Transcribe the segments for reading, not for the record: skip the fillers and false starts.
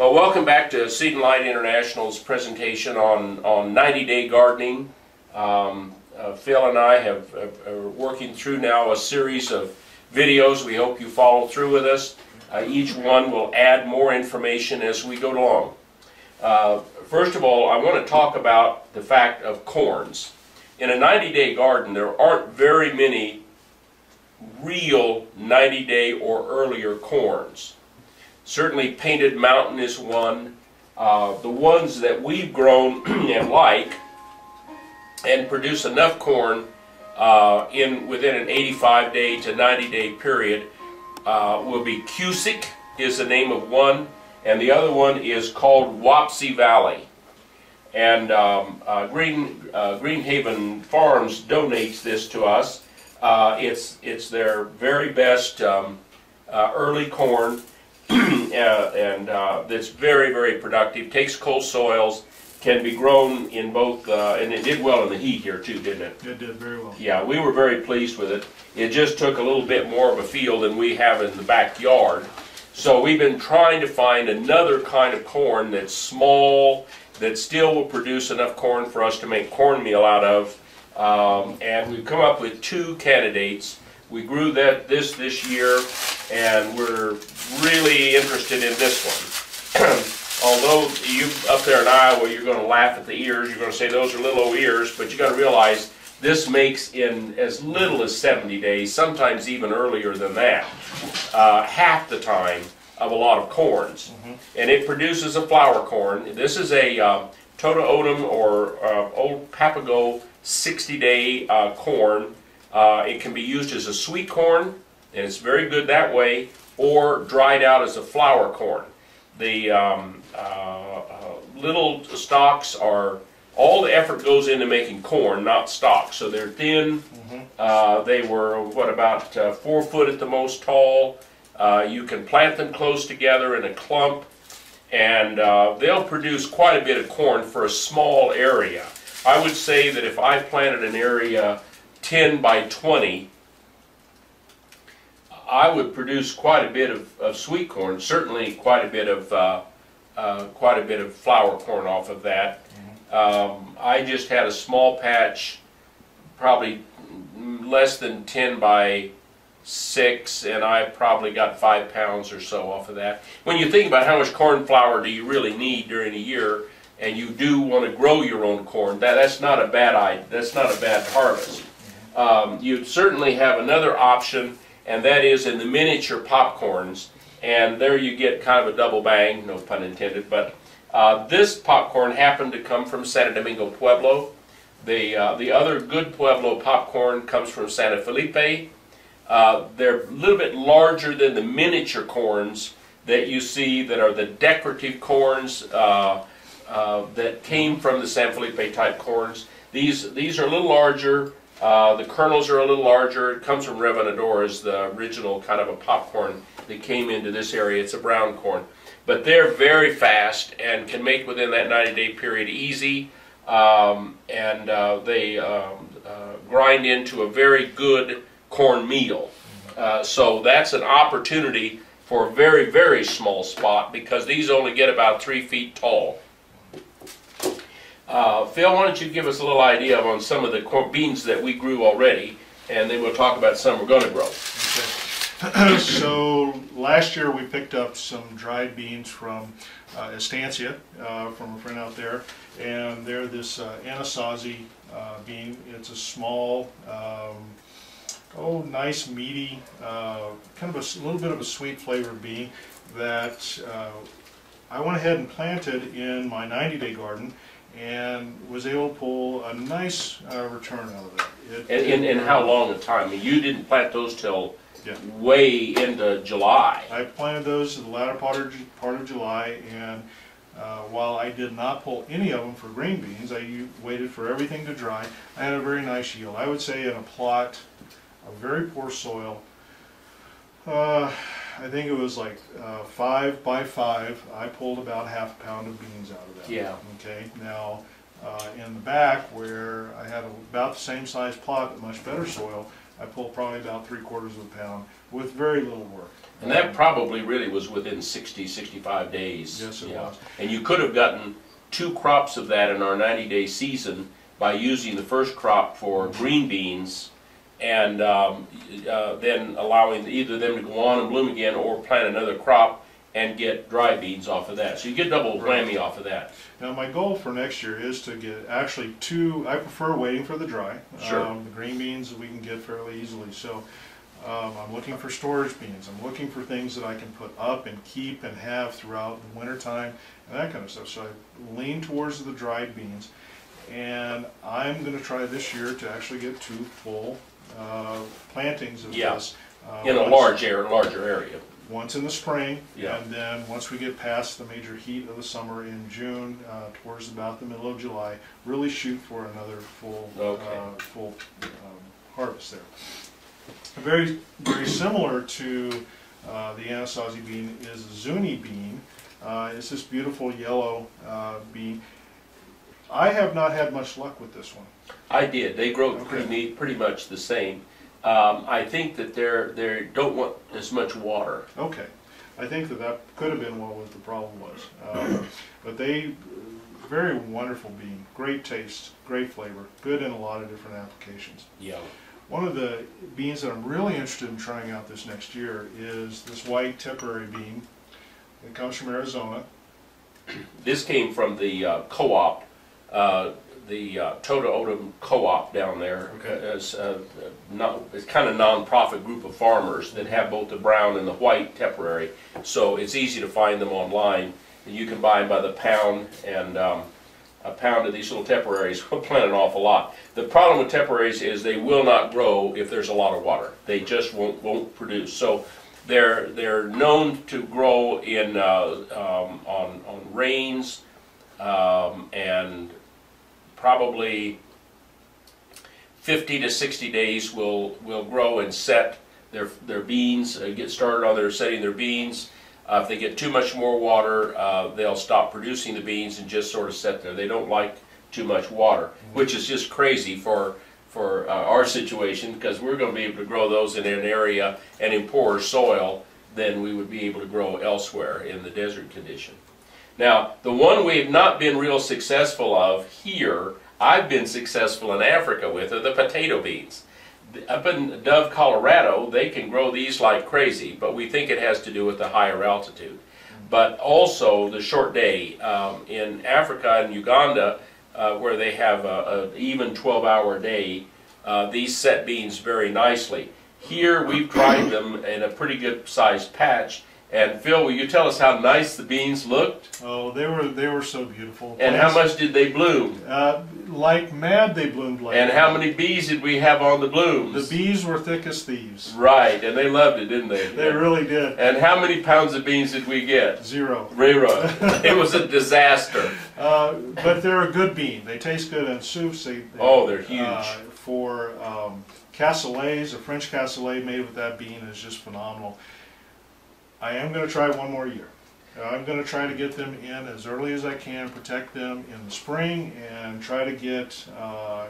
Well, welcome back to Seed and Light International's presentation on 90-day gardening. Phil and I are working through now a series of videos. We hope you follow through with us. Each one will add more information as we go along. First of all, I want to talk about the fact of corns. In a 90-day garden, there aren't very many real 90-day or earlier corns. Certainly Painted Mountain is one. The ones that we've grown and like and produce enough corn within an 85-day to 90-day period will be Cusick is the name of one, and the other one is called Wapsie Valley. And Greenhaven Farms donates this to us. It's their very best early corn. And that's very, very productive. Takes cold soils, can be grown in both, and it did well in the heat here too, didn't it? It did very well. Yeah, we were very pleased with it. It just took a little bit more of a field than we have in the backyard. So we've been trying to find another kind of corn that's small, that still will produce enough corn for us to make cornmeal out of. And we've come up with two candidates. We grew this year, and we're really interested in this one. Although you up there in Iowa, you're going to laugh at the ears. You're going to say those are little old ears, but you got to realize this makes in as little as 70 days, sometimes even earlier than that, half the time of a lot of corns. And it produces a flower corn. This is a Tota Otum or Old Papago 60-day corn. It can be used as a sweet corn, and it's very good that way, or dried out as a flour corn. The little stalks are, all the effort goes into making corn, not stalks. So they're thin. They were, what, about 4 foot at the most tall. You can plant them close together in a clump, and they'll produce quite a bit of corn for a small area. I would say that if I planted an area 10 by 20, I would produce quite a bit of sweet corn. Certainly, quite a bit of flour corn off of that. I just had a small patch, probably less than 10 by 6, and I probably got 5 pounds or so off of that. When you think about how much corn flour do you really need during a year, and you do want to grow your own corn, that's not a bad idea. That's not a bad harvest. You certainly have another option, and that is in the miniature popcorns, and there you get kind of a double bang, no pun intended, but this popcorn happened to come from Santo Domingo Pueblo. The other good Pueblo popcorn comes from Santa Felipe. They're a little bit larger than the miniature corns that you see that are the decorative corns that came from the San Felipe type corns. These are a little larger. The kernels are a little larger. It comes from Revenador as the original kind of a popcorn that came into this area. It's a brown corn. But they're very fast and can make within that 90-day period easy. And they grind into a very good cornmeal. So that's an opportunity for a very, very small spot, because these only get about 3 feet tall. Phil, why don't you give us a little idea on some of the beans that we grew already, and then we'll talk about some we're going to grow. Okay. So last year we picked up some dried beans from Estancia, from a friend out there, and they're this Anasazi bean. It's a small, nice meaty, kind of a little bit of a sweet flavored bean that I went ahead and planted in my 90-day garden, and was able to pull a nice return out of it. And how long a time? I mean, you didn't plant those till way into July. I planted those in the latter part of July, and while I did not pull any of them for green beans, I waited for everything to dry. I had a very nice yield. I would say in a plot of very poor soil, I think it was like 5 by 5. I pulled about half a pound of beans out of that. Yeah. Okay. Now, in the back where I had about the same size plot but much better soil, I pulled probably about 3/4 of a pound with very little work. And that probably really was within 60, 65 days. Yes, it was. And you could have gotten 2 crops of that in our 90-day season by using the first crop for green beans and then allowing either them to go on and bloom again or plant another crop and get dry beans off of that. So you get double whammy off of that. Now my goal for next year is to get actually 2, I prefer waiting for the dry. Sure. The green beans we can get fairly easily. So I'm looking for storage beans. I'm looking for things that I can put up and keep and have throughout the winter time and that kind of stuff. So I lean towards the dried beans, and I'm going to try this year to actually get 2 full plantings of this. In a larger area. Once in the spring, Yeah. and then once we get past the major heat of the summer in June, towards about the middle of July, really shoot for another full harvest there. Very similar to the Anasazi bean is the Zuni bean. It's this beautiful yellow bean. I have not had much luck with this one. I did. They grow pretty much the same. I think that they don't want as much water. Okay, I think that could have been what the problem was. But very wonderful bean, great taste, great flavor, good in a lot of different applications. Yeah. One of the beans that I'm really interested in trying out this next year is this white Tipperary bean. It comes from Arizona. This came from the co-op, the Toda Odom co-op down there. Okay. It's kind of non-profit group of farmers that have both the brown and the white Tipperary. So it's easy to find them online. And you can buy them by the pound, and a pound of these little Tipperaries will plant an awful lot. The problem with Tipperaries is they will not grow if there's a lot of water. They just won't produce. So they're known to grow in on rains and probably 50 to 60 days will grow and set their beans, get started on setting their beans. If they get too much more water, they'll stop producing the beans and just sort of set there. They don't like too much water, which is just crazy for our situation, because we're going to be able to grow those in an area and in poorer soil than we would be able to grow elsewhere in the desert condition. Now, the one we've not been real successful of here, I've been successful in Africa with, are the potato beans. Up in Dove, Colorado, they can grow these like crazy, but we think it has to do with the higher altitude. But also the short day. In Africa and Uganda, where they have an even 12-hour day, these set beans very nicely. Here we've tried them in a pretty good sized patch. And Phil, will you tell us how nice the beans looked? Oh, they were so beautiful. And how much did they bloom? Like mad, they bloomed like And mad. how many bees did we have on the blooms? The bees were thick as thieves. Right, and they loved it, didn't they? They really did. And how many pounds of beans did we get? 0. It was a disaster. But they're a good bean. They taste good in soups. They're huge. For cassoulets, a French cassoulet made with that bean is just phenomenal. I am going to try one more year. I'm going to try to get them in as early as I can, protect them in the spring, and try to get a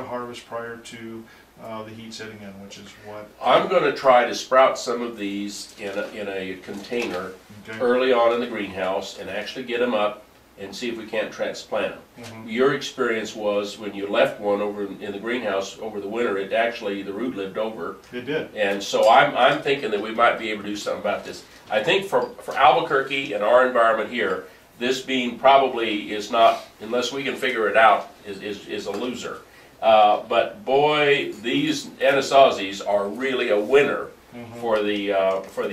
harvest prior to the heat setting in, which is what I'm going to try to sprout some of these in a container early on in the greenhouse and actually get them up and see if we can't transplant them. Your experience was when you left one over in the greenhouse over the winter, it actually, the root lived over. It did. And so I'm thinking that we might be able to do something about this. I think for Albuquerque and our environment here, this bean probably is not, unless we can figure it out, is a loser. But boy, these Anasazis are really a winner for the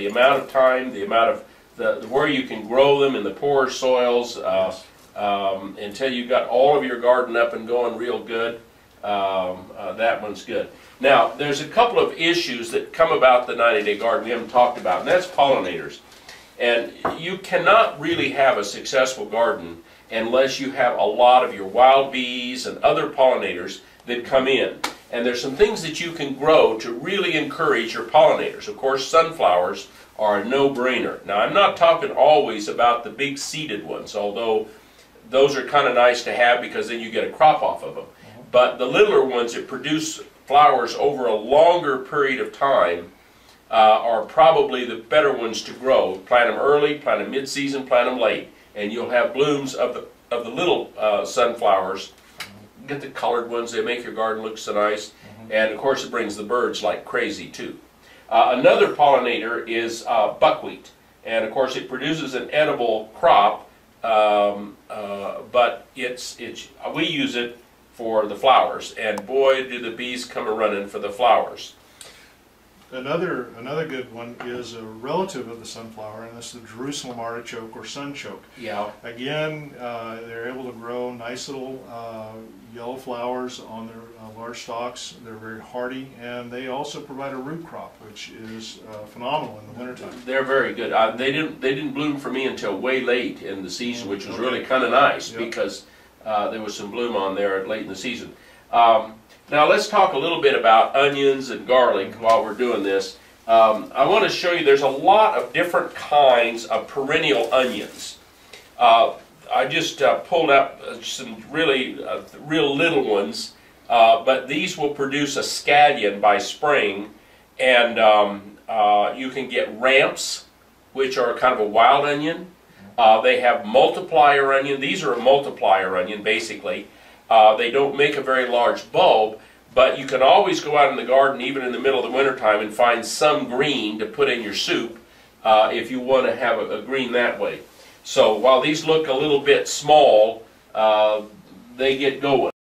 amount of time, the amount of where you can grow them in the poorer soils until you've got all of your garden up and going real good. That one's good. Now, there's a couple of issues that come about the 90-day garden we haven't talked about, and that's pollinators. And you cannot really have a successful garden unless you have a lot of your wild bees and other pollinators that come in. And there's some things that you can grow to really encourage your pollinators. Of course, sunflowers are a no-brainer. Now, I'm not talking always about the big seeded ones, although those are kind of nice to have because then you get a crop off of them. But the littler ones that produce flowers over a longer period of time are probably the better ones to grow. Plant them early, plant them mid-season, plant them late, and you'll have blooms of the little sunflowers. Get the colored ones; they make your garden look so nice. And of course, it brings the birds like crazy too. Another pollinator is buckwheat, and of course, it produces an edible crop, but we use it for the flowers, and boy, do the bees come a-running for the flowers. Another good one is a relative of the sunflower, and that's the Jerusalem artichoke or sunchoke. Yeah. Again, they're able to grow nice little yellow flowers on their large stalks. They're very hardy, and they also provide a root crop, which is phenomenal in the wintertime. They're very good. They didn't bloom for me until way late in the season, which was really kind of nice because there was some bloom on there late in the season. Now let's talk a little bit about onions and garlic while we're doing this. I want to show you there's a lot of different kinds of perennial onions. I just pulled up some really real little ones, but these will produce a scallion by spring, and you can get ramps, which are kind of a wild onion. They have multiplier onion. These are a multiplier onion, basically. They don't make a very large bulb, but you can always go out in the garden, even in the middle of the wintertime, and find some green to put in your soup if you want to have a green that way. So while these look a little bit small, they get going.